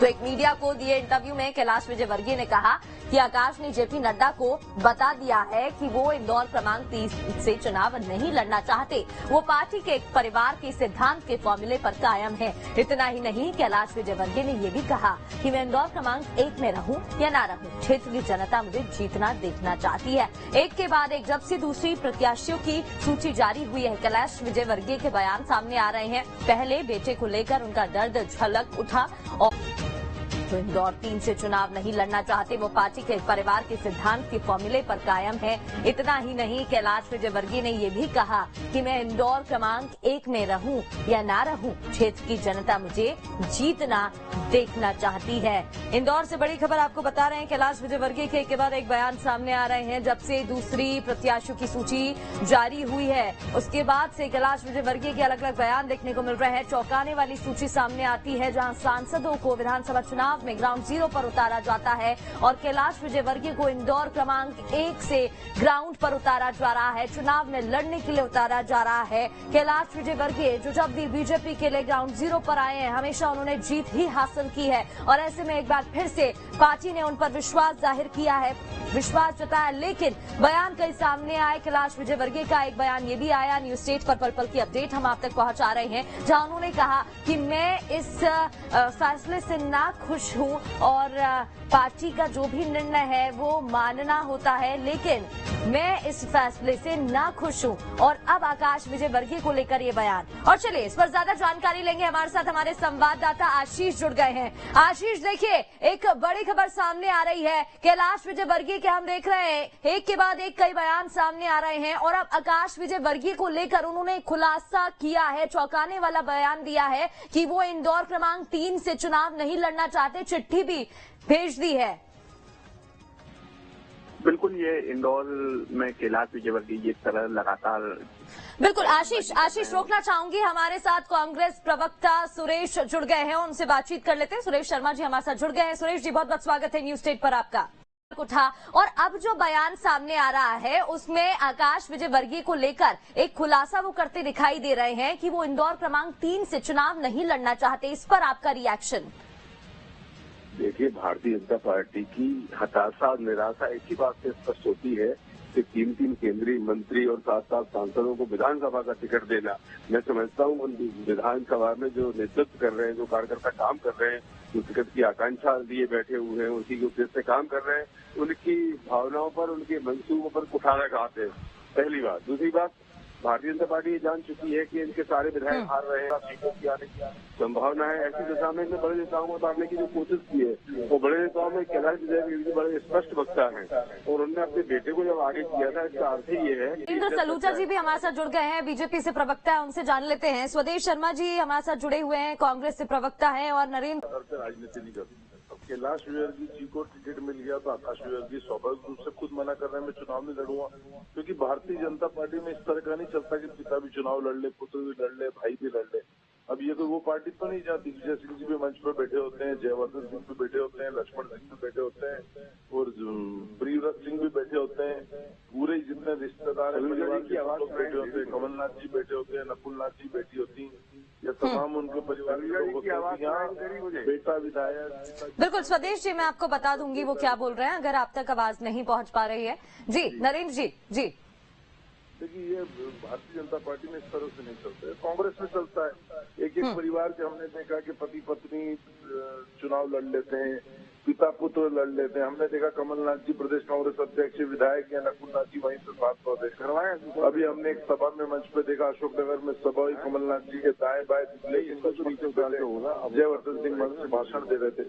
तो एक मीडिया को दिए इंटरव्यू में कैलाश विजयवर्गीय ने कहा कि आकाश ने जेपी नड्डा को बता दिया है कि वो इंदौर क्रमांक 30 से चुनाव नहीं लड़ना चाहते। वो पार्टी के एक परिवार के सिद्धांत के फॉर्मूले पर कायम है। इतना ही नहीं, कैलाश विजयवर्गीय ने ये भी कहा कि मैं इंदौर क्रमांक 1 में रहूं या ना रहूं, क्षेत्र की जनता मुझे जीतना देखना चाहती है। एक के बाद एक जब से दूसरी प्रत्याशियों की सूची जारी हुई है, कैलाश विजयवर्गीय के बयान सामने आ रहे हैं। पहले बेटे को लेकर उनका दर्द झलक उठा और तो इंदौर 3 से चुनाव नहीं लड़ना चाहते। वो पार्टी के परिवार के सिद्धांत के फॉर्मूले पर कायम है। इतना ही नहीं, कैलाश विजयवर्गीय ने ये भी कहा कि मैं इंदौर क्रमांक 1 में रहूं या ना रहूं, क्षेत्र की जनता मुझे जीतना देखना चाहती है। इंदौर से बड़ी खबर आपको बता रहे हैं, कैलाश विजयवर्गीय के एक के बाद एक बयान सामने आ रहे हैं। जब से दूसरी प्रत्याशियों की सूची जारी हुई है, उसके बाद से कैलाश विजयवर्गीय के अलग अलग बयान देखने को मिल रहे हैं। चौंकाने वाली सूची सामने आती है, जहां सांसदों को विधानसभा चुनाव में ग्राउंड जीरो पर उतारा जाता है और कैलाश विजयवर्गीय को इंदौर क्रमांक 1 से ग्राउंड पर उतारा जा रहा है, चुनाव में लड़ने के लिए उतारा जा रहा है। कैलाश विजयवर्गीय जो जब भी बीजेपी के लिए ग्राउंड जीरो पर आए हैं, हमेशा उन्होंने जीत ही हासिल की है और ऐसे में एक बार फिर से पार्टी ने उन पर विश्वास जाहिर किया है, विश्वास जताया। लेकिन बयान कई सामने आए। कैलाश विजयवर्गीय का एक बयान ये भी आया, न्यूज स्टेट पर पल पल की अपडेट हम आप तक पहुंचा रहे हैं, जहां उन्होंने कहा कि मैं इस फैसले से ना खुश हूं और पार्टी का जो भी निर्णय है वो मानना होता है, लेकिन मैं इस फैसले से ना खुश हूं। और अब आकाश विजयवर्गीय को लेकर ये बयान, और चलिए इस पर ज्यादा जानकारी लेंगे। हमारे साथ हमारे संवाददाता आशीष जुड़ गए हैं। आशीष, देखिए एक बड़ी खबर सामने आ रही है, कैलाश विजयवर्गीय के हम देख रहे हैं एक के बाद एक कई बयान सामने आ रहे हैं और अब आकाश विजयवर्गीय को लेकर उन्होंने खुलासा किया है, चौंकाने वाला बयान दिया है कि वो इंदौर क्रमांक 3 से चुनाव नहीं लड़ना चाहते, चिट्ठी भी भेज दी है। बिल्कुल, ये इंदौर में कैलाश विजयवर्गीय इस तरह लगातार बिल्कुल। आशीष रोकना चाहूंगी, हमारे साथ कांग्रेस प्रवक्ता सुरेश जुड़ गए हैं, उनसे बातचीत कर लेते हैं। सुरेश शर्मा जी हमारे साथ जुड़ गए हैं। सुरेश जी, बहुत बहुत स्वागत है न्यूज स्टेट पर आपका। उठा और अब जो बयान सामने आ रहा है उसमें आकाश विजयवर्गीय को लेकर एक खुलासा वो करते दिखाई दे रहे हैं कि वो इंदौर क्रमांक 3 से चुनाव नहीं लड़ना चाहते। इस पर आपका रिएक्शन? देखिए, भारतीय जनता पार्टी की हताशा और निराशा एक ही बात से स्पष्ट होती है कि 3 केंद्रीय मंत्री और 7 सांसदों को विधानसभा का टिकट देना, मैं समझता हूँ विधानसभा में जो नेतृत्व कर रहे हैं, जो कार्यकर्ता काम कर रहे हैं, जो टिकट की आकांक्षा लिए बैठे हुए हैं, उसी के उद्देश्य से काम कर रहे हैं, उनकी भावनाओं पर, उनके मंसूबों पर कुठारा खाते हैं। पहली बात। दूसरी बात, भारतीय जनता पार्टी ये जान चुकी है कि इनके सारे विधायक हार रहे हैं, सीटों की आने की संभावना है। ऐसी दशा में इन्हें बड़े नेताओं को उतारने की जो कोशिश की है, वो बड़े नेताओं में कैलाश विजयवर्गीय बड़े स्पष्ट वक्ता है और उन्होंने अपने बेटे को जब आगे किया था, इसका अर्थ ही ये है। इंद्र सलूजा जी भी हमारे साथ जुड़ गए हैं, बीजेपी से प्रवक्ता है, उनसे जान लेते हैं। स्वदेश शर्मा जी हमारे साथ जुड़े हुए हैं, कांग्रेस से प्रवक्ता है, और नरेंद्र राजनीति नहीं करती। कैलाश विजयवर्गीय जी को टिकट मिल गया तो आकाश विजयवर्गीय स्वाभाविक रूप से खुद मना कर रहे हैं, मैं चुनाव नहीं लड़ूंगा, क्योंकि भारतीय जनता पार्टी में इस तरह का नहीं चलता कि पिता भी चुनाव लड़ ले, पुत्र भी लड़ ले, भाई भी लड़ ले। अब ये तो वो पार्टी तो नहीं जहाँ दिग्विजय सिंह जी भी मंच पर बैठे होते हैं, जयवर्धन सिंह भी बैठे होते हैं, लक्ष्मण सिंह भी बैठे होते हैं और प्रियव्रत सिंह भी बैठे होते हैं, पूरे जितने रिश्तेदार हैं की आवाज बैठे होते हैं, कमलनाथ जी बैठे होते हैं, नकुलनाथ जी बैठी होती हैं, या तमाम उनके परिवार के लोग होते हैं, यहाँ बेटा विधायक। बिल्कुल स्वदेश जी, मैं आपको बता दूंगी वो क्या बोल रहे हैं अगर आप तक आवाज नहीं पहुंच पा रही है। जी नरेंद्र जी। जी देखिए, ये भारतीय जनता पार्टी में इस तरह से नहीं चलता है, कांग्रेस में चलता है। एक परिवार के हमने देखा कि पति पत्नी चुनाव लड़ लेते हैं, पिता पुत्र लड़ लेते हैं। हमने देखा कमलनाथ जी प्रदेश कांग्रेस अध्यक्ष विधायक या नकुलनाथ जी वहीं से बात करवाए। अभी हमने एक सभा में मंच पे देखा, अशोकनगर में सभा हुई, कमलनाथ जी के दाएं बाएं जयवर्धन सिंह मंच से भाषण दे रहे थे।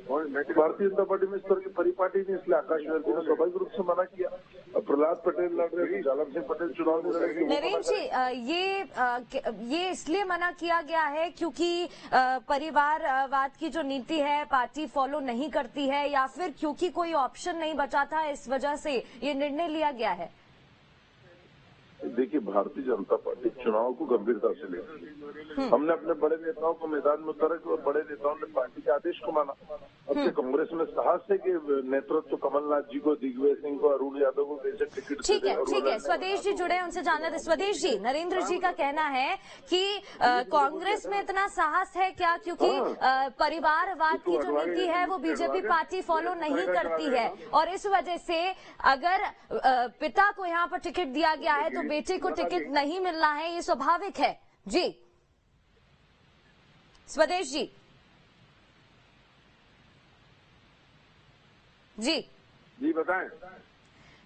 भारतीय जनता पार्टी में इस तरह की परिपाटी नहीं, इसलिए आकाश विजयवर्गीय ने स्वाभाविक रूप से मना किया। अब प्रहलाद पटेल लड़ रहे थे, जालम सिंह पटेल चुनाव में लड़ेंगे। नरेंद्र जी, ये इसलिए मना किया गया है क्योंकि परिवारवाद की जो नीति है पार्टी फॉलो नहीं करती है, या फिर क्योंकि कोई ऑप्शन नहीं बचा था, इस वजह से ये निर्णय लिया गया है? देखिए, भारतीय जनता पार्टी चुनाव को गंभीरता से लेती है। हमने अपने बड़े नेताओं को मैदान में उतारा और बड़े नेताओं ने पार्टी के आदेश को माना। अब से कांग्रेस में साहस है कि नेतृत्व कमलनाथ जी को, दिग्विजय सिंह को, अरुण यादव को कैसे टिकट। ठीक है। स्वदेश जी जुड़े, उनसे जानना था। स्वदेश जी, नरेंद्र जी का कहना है कि कांग्रेस में इतना साहस है क्या, क्योंकि परिवारवाद की जो नीति है वो बीजेपी पार्टी फॉलो नहीं करती है, और इस वजह से अगर पिता को यहाँ पर टिकट दिया गया है तो बेटे को टिकट नहीं मिल रहा है, ये स्वाभाविक है। जी स्वदेश जी। जी बताएं।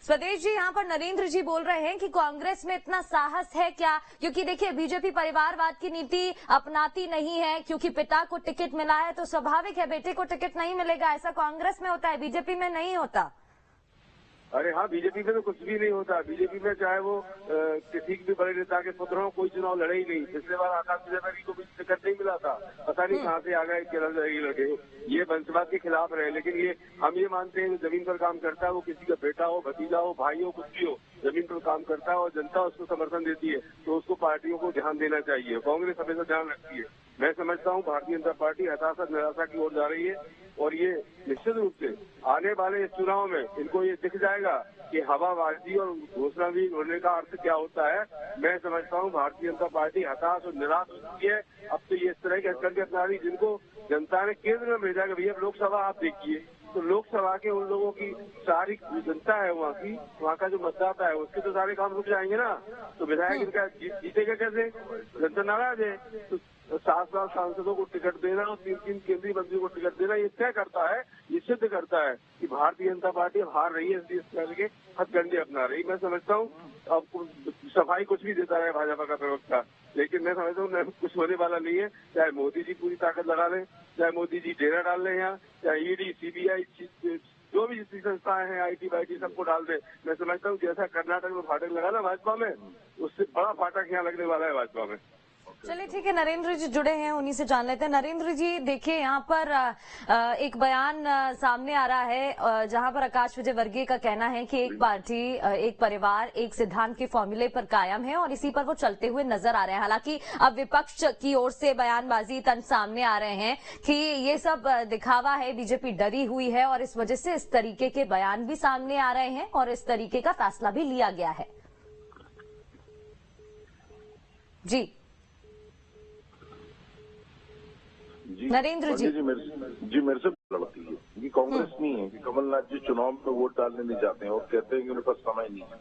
स्वदेश जी, यहाँ पर नरेंद्र जी बोल रहे हैं कि कांग्रेस में इतना साहस है क्या, क्योंकि देखिए बीजेपी परिवारवाद की नीति अपनाती नहीं है, क्योंकि पिता को टिकट मिला है तो स्वाभाविक है बेटे को टिकट नहीं मिलेगा। ऐसा कांग्रेस में होता है, बीजेपी में नहीं होता। अरे हाँ, बीजेपी में तो कुछ भी नहीं होता। बीजेपी में चाहे वो किसी भी बड़े नेता के पुत्र हो, कोई चुनाव लड़े ही नहीं। पिछले बार आकाश विजयवर्गीय को भी टिकट नहीं मिला था, पता नहीं कहाँ से आ गए किरण लड़े। ये वंशवाद के खिलाफ रहे, लेकिन ये हम ये मानते हैं जमीन पर काम करता है, वो किसी का बेटा हो, भतीजा हो, भाई हो, कुछ भी हो, जमीन पर काम करता है और जनता उसको समर्थन देती है, तो उसको पार्टियों को ध्यान देना चाहिए। कांग्रेस हमेशा ध्यान रखती है। मैं समझता हूँ भारतीय जनता पार्टी हताशा निराशा की ओर जा रही है, और ये निश्चित रूप से आने वाले इस चुनाव में इनको ये दिख जाएगा कि हवाबाजी और घोषणा भी होने का अर्थ क्या होता है। मैं समझता हूँ भारतीय जनता पार्टी हताश और निराश हो चुकी है। अब तो ये इस तरह के हथकंडे अपना रही जिनको जनता ने केंद्र में भेजा कि भैया लोकसभा आप देखिए, तो लोकसभा के उन लोगों की सारी जनता है वहाँ का जो मतदाता है उसके तो सारे काम रुक जाएंगे ना, तो विधायक इनका जीतेगा कैसे? जनता नाराज है। तो 7 सांसदों को टिकट देना और 3 केंद्रीय मंत्रियों को टिकट देना ये तय करता है, ये सिद्ध करता है कि भारतीय जनता पार्टी अब हार रही है, इसलिए इस तरह के हथकंडे अपना रही। मैं समझता हूँ अब सफाई कुछ भी देता है भाजपा का प्रवक्ता, लेकिन मैं समझता हूँ कुछ होने वाला नहीं है। चाहे मोदी जी पूरी ताकत लगा लें, चाहे मोदी जी डेरा डाल लें यहाँ, चाहे ईडी, सीबीआई, जो भी जितनी संस्थाएं हैं, IT वाईटी सबको डाल दे। मैं समझता हूँ जैसा कर्नाटक में फाटक लगा ना भाजपा में, उससे बड़ा फाटक यहाँ लगने वाला है भाजपा में। चलिए ठीक है, नरेंद्र जी जुड़े हैं, उन्हीं से जान लेते हैं। नरेंद्र जी देखिए, यहाँ पर एक बयान सामने आ रहा है जहां पर आकाश विजयवर्गीय का कहना है कि एक पार्टी, एक परिवार, एक सिद्धांत के फॉर्मूले पर कायम है और इसी पर वो चलते हुए नजर आ रहे हैं। हालांकि अब विपक्ष की ओर से बयानबाजी तंज सामने आ रहे हैं कि ये सब दिखावा है, बीजेपी डरी हुई है और इस वजह से इस तरीके के बयान भी सामने आ रहे हैं और इस तरीके का फैसला भी लिया गया है। जी नरेंद्र जी। मेरे से लड़ती है कि कांग्रेस नहीं है कि कमलनाथ जी चुनाव में वोट डालने नहीं जाते हैं और कहते हैं कि उनके पास समय नहीं है,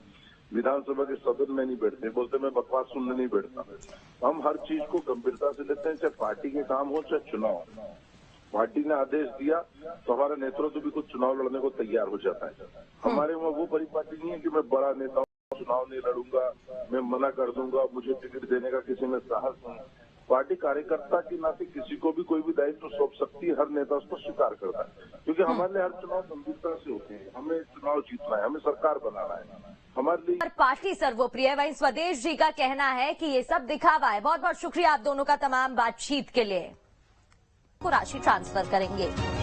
विधानसभा के सदन में नहीं बैठते, बोलते मैं बकवास सुनने नहीं बैठता। हम हर चीज को गंभीरता से लेते हैं, चाहे पार्टी के काम हो चाहे चुनाव। पार्टी ने आदेश दिया तो हमारा नेतृत्व भी कुछ चुनाव लड़ने को तैयार हो जाता है। हमारे वहाँ वो बड़ी पार्टी नहीं है कि मैं बड़ा नेता हूँ, चुनाव नहीं लड़ूंगा, मैं मना कर दूंगा, मुझे टिकट देने का किसी में साहस नहीं। पार्टी कार्यकर्ता के नाते किसी को भी कोई भी दायित्व सौंप सकती है, हर नेता उसको स्वीकार करता है, क्योंकि हमारे लिए हर चुनाव गंभीरता से होते हैं। हमें चुनाव जीतना है, हमें सरकार बनाना है, हमारे लिए पार्टी सर्वोप्रिय। वहीं स्वदेश जी का कहना है कि ये सब दिखावा है। बहुत बहुत शुक्रिया आप दोनों का तमाम बातचीत के लिए। राशि ट्रांसफर करेंगे।